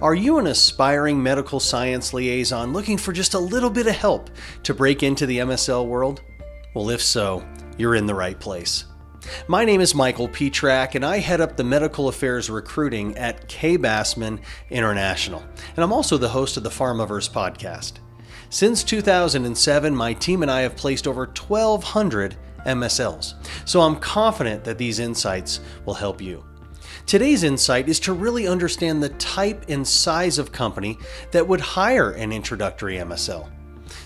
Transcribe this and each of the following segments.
Are you an aspiring medical science liaison looking for just a little bit of help to break into the MSL world? Well, if so, you're in the right place. My name is 𝐬𝐀𝐓𝐂𝐇, and I head up the medical affairs recruiting at K. Bassman International, and I'm also the host of the Pharmaverse podcast. Since 2007, my team and I have placed over 1,200 MSLs, so I'm confident that these insights will help you. Today's insight is to really understand the type and size of company that would hire an introductory MSL.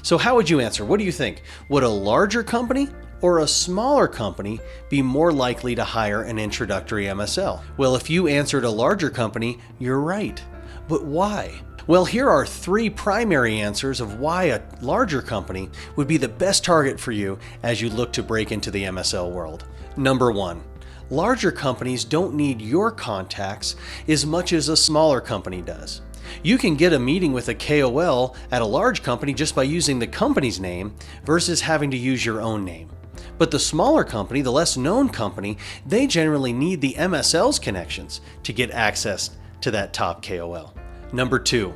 So how would you answer? What do you think? Would a larger company or a smaller company be more likely to hire an introductory MSL? Well, if you answered a larger company, you're right. But why? Well, here are 3 primary answers of why a larger company would be the best target for you as you look to break into the MSL world. Number 1, larger companies don't need your contacts as much as a smaller company does. You can get a meeting with a KOL at a large company just by using the company's name versus having to use your own name. But the smaller company, the less known company, they generally need the MSL's connections to get access to that top KOL. Number 2,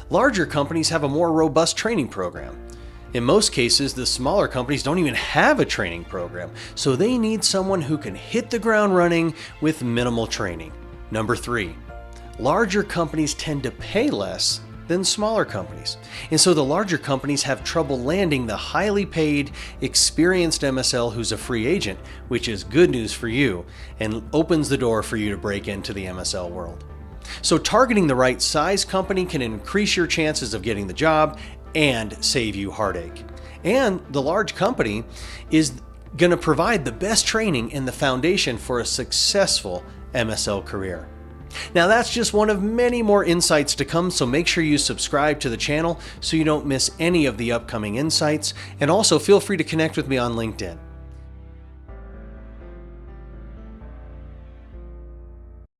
larger companies have a more robust training program. In most cases, the smaller companies don't even have a training program, so they need someone who can hit the ground running with minimal training. Number 3, larger companies tend to pay less than smaller companies. And so the larger companies have trouble landing the highly paid, experienced MSL who's a free agent, which is good news for you and opens the door for you to break into the MSL world. So targeting the right size company can increase your chances of getting the job and save you heartache. And the large company is going to provide the best training and the foundation for a successful MSL career. Now that's just one of many more insights to come, so make sure you subscribe to the channel so you don't miss any of the upcoming insights, and also feel free to connect with me on LinkedIn.